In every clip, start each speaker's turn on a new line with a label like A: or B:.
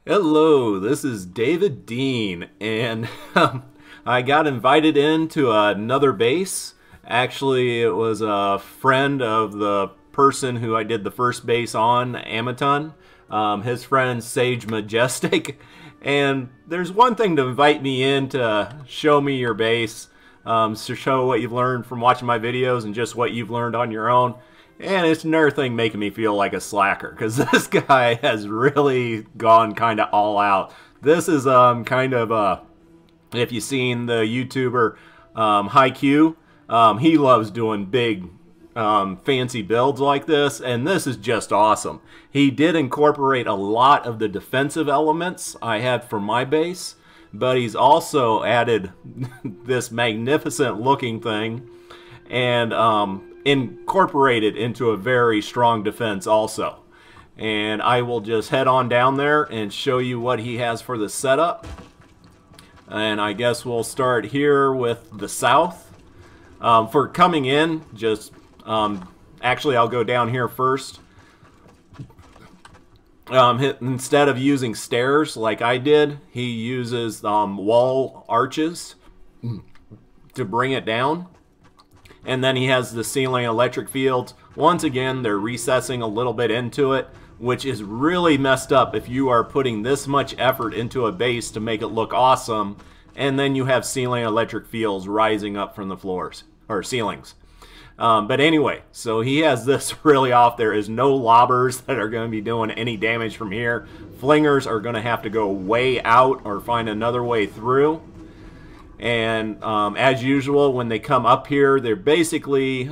A: Hello, this is David Dean, and I got invited into another base. Actually, it was a friend of the person who I did the first base on, Amaton. His friend SaGeMajestic. And there's one thing to invite me in to show me your base, to show what you've learned from watching my videos and just what you've learned on your own. And it's another thing making me feel like a slacker, because this guy has really gone kind of all out. This is kind of, if you've seen the YouTuber HiQ, he loves doing big fancy builds like this, and this is just awesome. He did incorporate a lot of the defensive elements I had for my base, but he's also added this magnificent looking thing and incorporated into a very strong defense also. And I will just head on down there and show you what he has for the setup. And I guess we'll start here with the south. For coming in, just actually I'll go down here first. Instead of using stairs like I did, he uses wall arches to bring it down. And then he has the ceiling electric fields. Once again, they're recessing a little bit into it, which is really messed up if you are putting this much effort into a base to make it look awesome, and then you have ceiling electric fields rising up from the floors, or ceilings. But anyway, so he has this really off. There is no lobbers that are going to be doing any damage from here. Flingers are going to have to go way out or find another way through. And as usual, when they come up here, they're basically,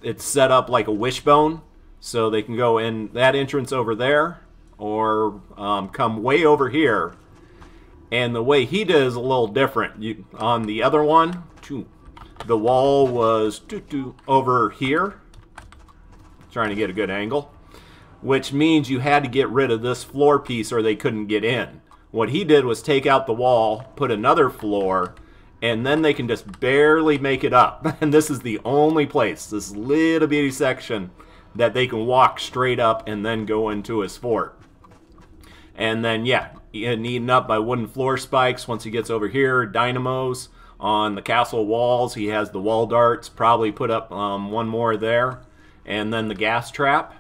A: it's set up like a wishbone. So they can go in that entrance over there or come way over here. And the way he did is a little different. On the other one, the wall was over here. Trying to get a good angle. Which means you had to get rid of this floor piece or they couldn't get in. What he did was take out the wall, put another floor, and then they can just barely make it up. And this is the only place, this little bitty section, that they can walk straight up and then go into his fort. And then, yeah, eaten up by wooden floor spikes once he gets over here. Dynamos on the castle walls. He has the wall darts, probably put up one more there. And then the gas trap.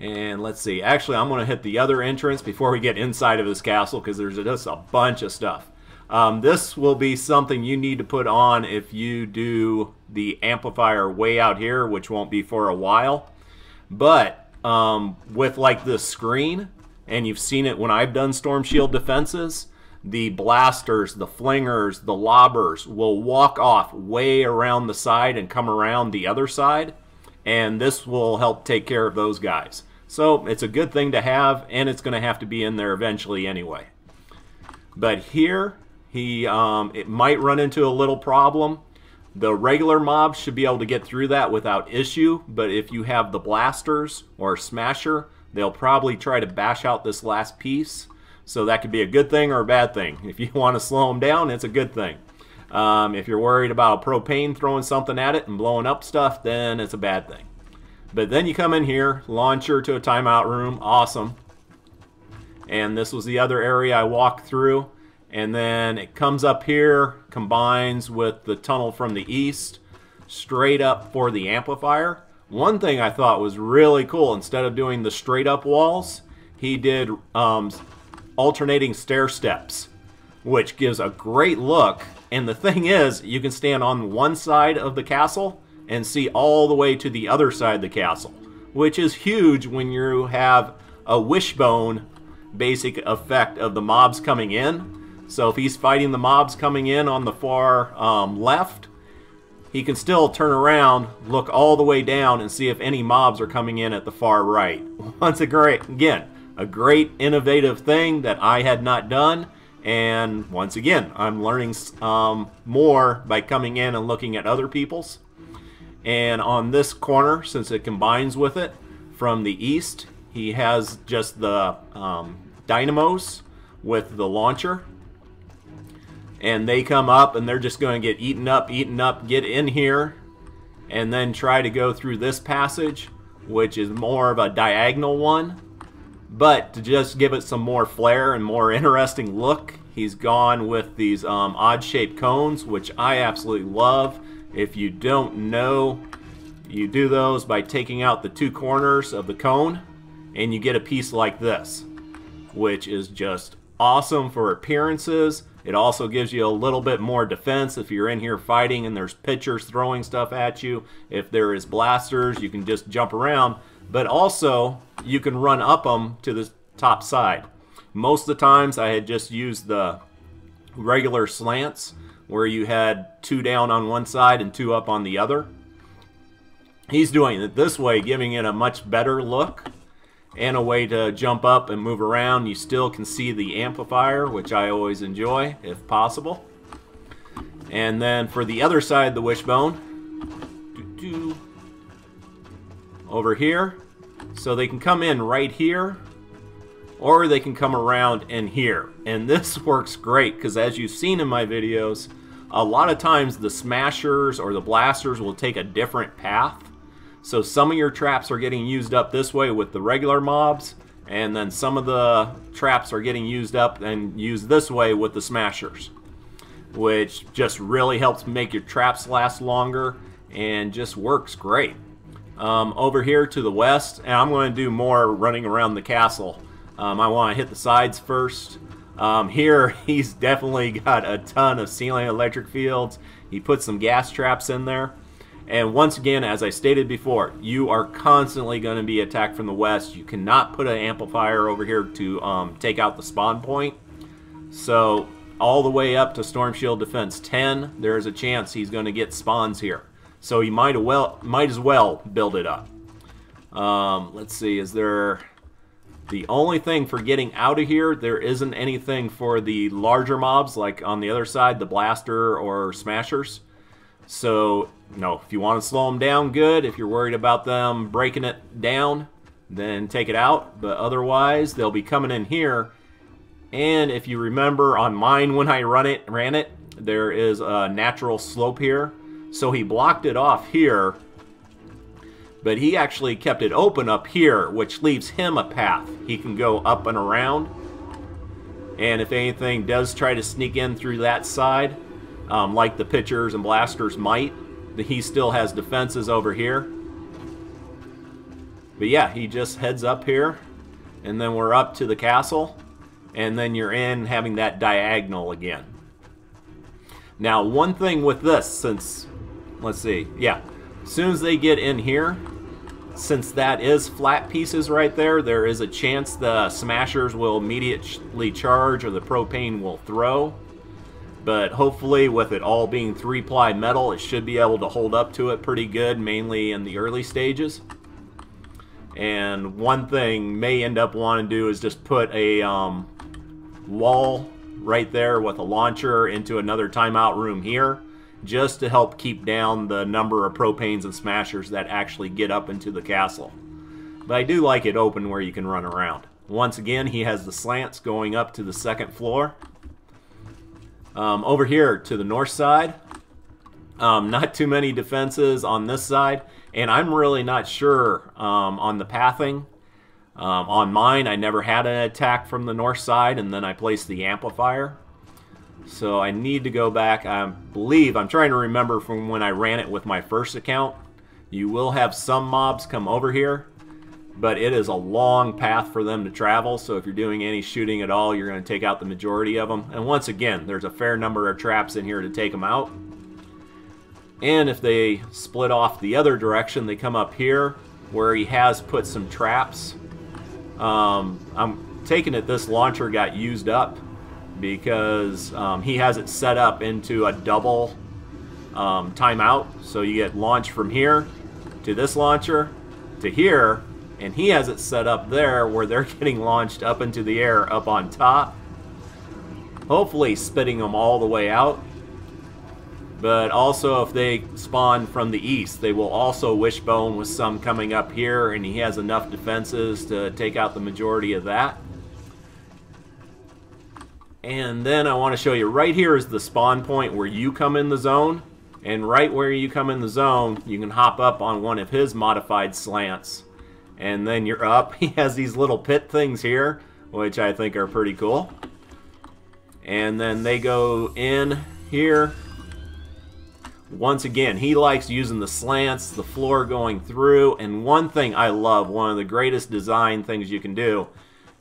A: And let's see, actually I'm going to hit the other entrance before we get inside of this castle because there's just a bunch of stuff. This will be something you need to put on if you do the amplifier way out here, which won't be for a while. But with like this screen, and you've seen it when I've done storm shield defenses, the blasters, the flingers, the lobbers will walk off way around the side and come around the other side. And this will help take care of those guys. So it's a good thing to have, and it's going to have to be in there eventually anyway. But here, it might run into a little problem. The regular mobs should be able to get through that without issue, but if you have the blasters or smasher, they'll probably try to bash out this last piece. So that could be a good thing or a bad thing. If you want to slow them down, it's a good thing. If you're worried about propane throwing something at it and blowing up stuff, then it's a bad thing. But then you come in here, launcher to a timeout room, awesome. And this was the other area I walked through. And then it comes up here, combines with the tunnel from the east, straight up for the amplifier. One thing I thought was really cool, instead of doing the straight up walls, he did alternating stair steps, which gives a great look. And the thing is, you can stand on one side of the castle and see all the way to the other side of the castle, which is huge when you have a wishbone basic effect of the mobs coming in. So if he's fighting the mobs coming in on the far left, he can still turn around, look all the way down, and see if any mobs are coming in at the far right. Once again, a great innovative thing that I had not done. And once again, I'm learning more by coming in and looking at other people's. And on this corner, since it combines with it from the east, he has just the dynamos with the launcher. And they come up and they're just going to get eaten up, get in here, and then try to go through this passage, which is more of a diagonal one. But to just give it some more flair and more interesting look, he's gone with these odd-shaped cones, which I absolutely love. If you don't know, you do those by taking out the two corners of the cone, and you get a piece like this, which is just awesome for appearances. It also gives you a little bit more defense if you're in here fighting and there's pitchers throwing stuff at you. If there is blasters, you can just jump around. But also, you can run up them to the top side. Most of the times, I had just used the regular slants, where you had 2 down on one side and 2 up on the other. He's doing it this way, giving it a much better look and a way to jump up and move around. You still can see the amplifier, which I always enjoy, if possible. And then for the other side of the Wishbone, over here, so they can come in right here, or they can come around in here. And this works great, because as you've seen in my videos, a lot of times the smashers or the blasters will take a different path. So some of your traps are getting used up this way with the regular mobs, and then some of the traps are getting used up and used this way with the smashers, which just really helps make your traps last longer and just works great. Over here to the west, and I'm going to do more running around the castle. I want to hit the sides first. Here, he's definitely got a ton of ceiling electric fields. He put some gas traps in there. And once again, as I stated before, you are constantly going to be attacked from the west. You cannot put an amplifier over here to take out the spawn point. So all the way up to Storm Shield Defense 10, there's a chance he's going to get spawns here. So you might as well build it up. Let's see, is there... The only thing for getting out of here, there isn't anything for the larger mobs, like on the other side, the blaster or smashers. So, no, if you want to slow them down, good. If you're worried about them breaking it down, then take it out. But otherwise, they'll be coming in here. And if you remember on mine when I ran it, there is a natural slope here. So he blocked it off here. But he actually kept it open up here, which leaves him a path. He can go up and around. And if anything does try to sneak in through that side, like the pitchers and blasters might, he still has defenses over here. But yeah, he just heads up here, and then we're up to the castle, and then you're in having that diagonal again. Now, one thing with this, since, let's see, yeah, as soon as they get in here, since that is flat pieces right there, there is a chance the smashers will immediately charge or the propane will throw. But hopefully with it all being 3-ply metal, it should be able to hold up to it pretty good, mainly in the early stages. And one thing may end up wanting to do is just put a wall right there with a launcher into another timeout room here, just to help keep down the number of propanes and smashers that actually get up into the castle. But I do like it open where you can run around. Once again, he has the slants going up to the 2nd floor. Over here to the north side, not too many defenses on this side, and I'm really not sure on the pathing. On mine, I never had an attack from the north side, and then I placed the amplifier. So I need to go back. I believe, I'm trying to remember from when I ran it with my first account. You will have some mobs come over here, but it is a long path for them to travel. So if you're doing any shooting at all, you're going to take out the majority of them. And once again, there's a fair number of traps in here to take them out. And if they split off the other direction, they come up here where he has put some traps. I'm taking it this launcher got used up, because he has it set up into a double timeout. So you get launched from here to this launcher to here, and he has it set up there where they're getting launched up into the air up on top, hopefully spitting them all the way out. But also if they spawn from the east, they will also Wishbone with some coming up here, and he has enough defenses to take out the majority of that. And then I want to show you, right here is the spawn point where you come in the zone. And right where you come in the zone, you can hop up on one of his modified slants. and then you're up. He has these little pit things here, which I think are pretty cool. And then they go in here. Once again, he likes using the slants, the floor going through, and one thing I love, one of the greatest design things you can do,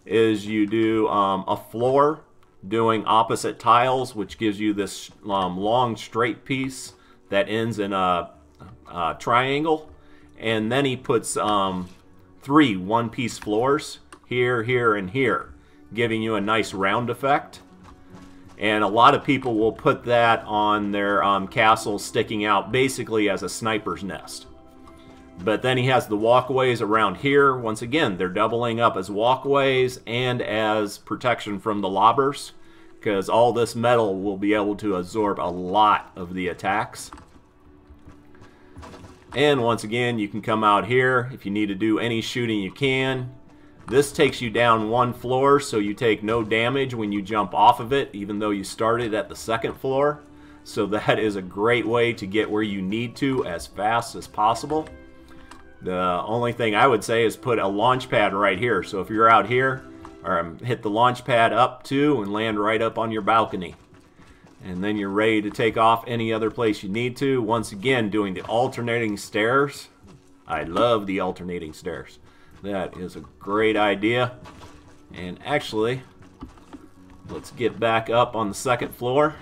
A: is you do a floor doing opposite tiles, which gives you this long straight piece that ends in a triangle. And then he puts 3 one-piece floors here, here, and here, giving you a nice round effect. And a lot of people will put that on their castle sticking out basically as a sniper's nest. But then he has the walkways around here. Once again, they're doubling up as walkways and as protection from the lobbers, because all this metal will be able to absorb a lot of the attacks. And once again, you can come out here. If you need to do any shooting, you can. This takes you down 1 floor, so you take no damage when you jump off of it, even though you started at the 2nd floor. So that is a great way to get where you need to as fast as possible. The only thing I would say is put a launch pad right here. So if you're out here, hit the launch pad up too and land right up on your balcony. And then you're ready to take off any other place you need to. Once again, doing the alternating stairs. I love the alternating stairs. That is a great idea. And actually, let's get back up on the 2nd floor.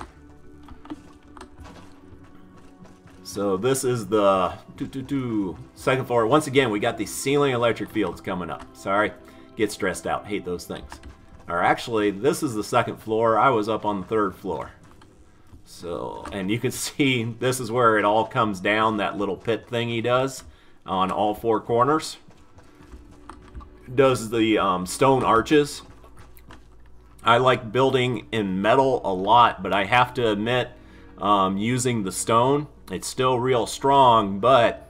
A: So this is the 2nd floor. Once again, we got these ceiling electric fields coming up. Sorry, get stressed out. Hate those things. Or actually, this is the 2nd floor. I was up on the 3rd floor. So, and you can see this is where it all comes down, that little pit thing he does on all 4 corners. Does the stone arches. I like building in metal a lot, but I have to admit, using the stone, it's still real strong, but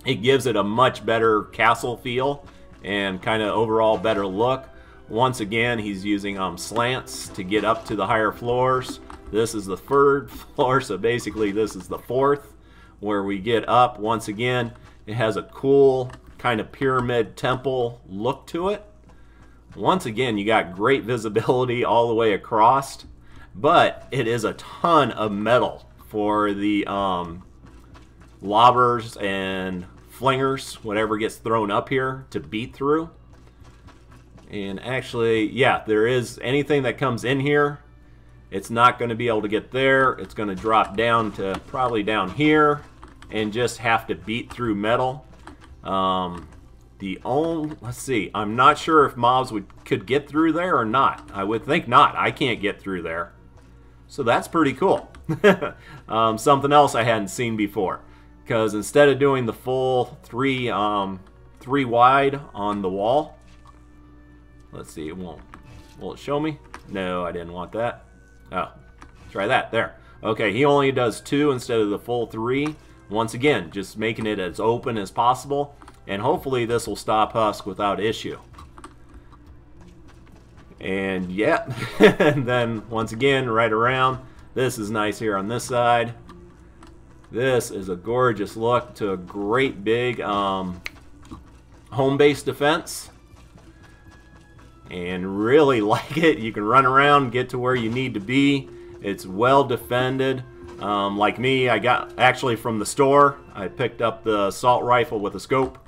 A: it gives it a much better castle feel and kind of overall better look. Once again, he's using slants to get up to the higher floors. This is the 3rd floor, so basically this is the 4th where we get up. Once again, it has a cool kind of pyramid temple look to it. Once again, you got great visibility all the way across, but it is a ton of metal for the lobbers and flingers, whatever gets thrown up here, to beat through. And actually, yeah, there is anything that comes in here, it's not going to be able to get there. It's going to drop down to probably down here and just have to beat through metal. Let's see, I'm not sure if mobs could get through there or not. I would think not. I can't get through there. So that's pretty cool. Something else I hadn't seen before. Because instead of doing the full 3 wide on the wall, let's see, will it show me? No, I didn't want that. Oh, try that, there. Okay, he only does 2 instead of the full 3. Once again, just making it as open as possible. And hopefully this will stop Husk without issue. And yeah, and then once again, right around. This is nice here on this side. This is a gorgeous look to a great big home base defense. And really like it. You can run around, get to where you need to be. It's well defended. Like me, I got actually from the store, I picked up the assault rifle with a scope.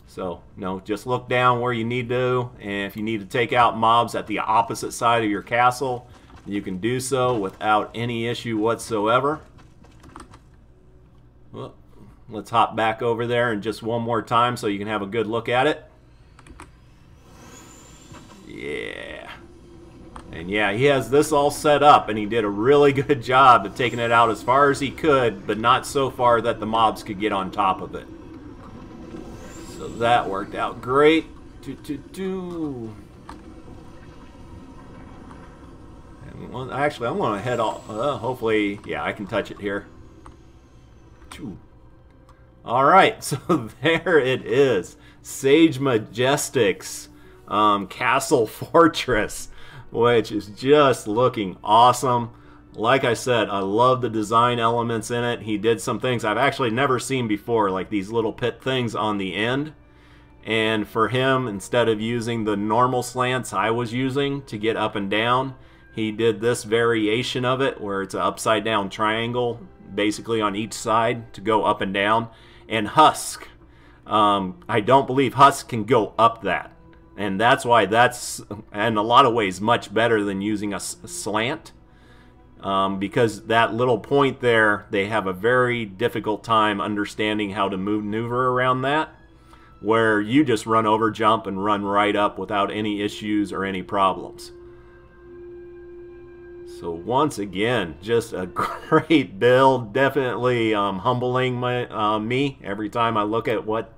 A: So, just look down where you need to, and if you need to take out mobs at the opposite side of your castle, you can do so without any issue whatsoever. Well, let's hop back over there and just one more time so you can have a good look at it. Yeah. And yeah, he has this all set up, and he did a really good job of taking it out as far as he could, but not so far that the mobs could get on top of it. So that worked out great. Actually, I'm going to head off. Hopefully, yeah, I can touch it here. Alright, so there it is. SaGeMajestic's Castle Fortress, which is just looking awesome. Like I said, I love the design elements in it. He did some things I've actually never seen before, like these little pit things on the end. And for him, instead of using the normal slants I was using to get up and down, he did this variation of it where it's an upside down triangle basically on each side to go up and down. And Husk, I don't believe Husk can go up that. And that's why that's, in a lot of ways, much better than using a slant. Because that little point there, they have a very difficult time understanding how to maneuver around that. Where you just run over, jump, and run right up without any issues or any problems. So once again, just a great build. Definitely humbling me every time I look at what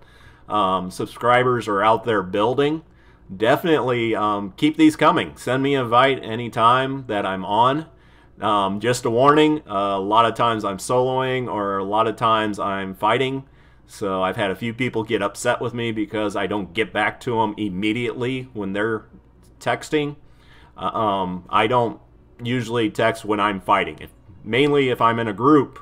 A: subscribers are out there building. Definitely keep these coming. Send me an invite anytime that I'm on. Just a warning, a lot of times I'm soloing or a lot of times I'm fighting. So I've had a few people get upset with me because I don't get back to them immediately when they're texting. I don't usually text when I'm fighting. Mainly if I'm in a group,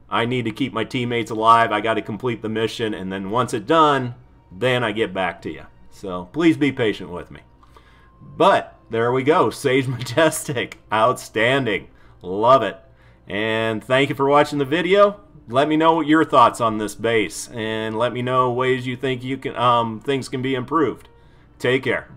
A: I need to keep my teammates alive. I got to complete the mission, and then once it's done, then I get back to you. So please be patient with me. But there we go. SaGeMajestic. Outstanding. Love it. And thank you for watching the video. Let me know your thoughts on this base, and let me know ways you think you can things can be improved. Take care.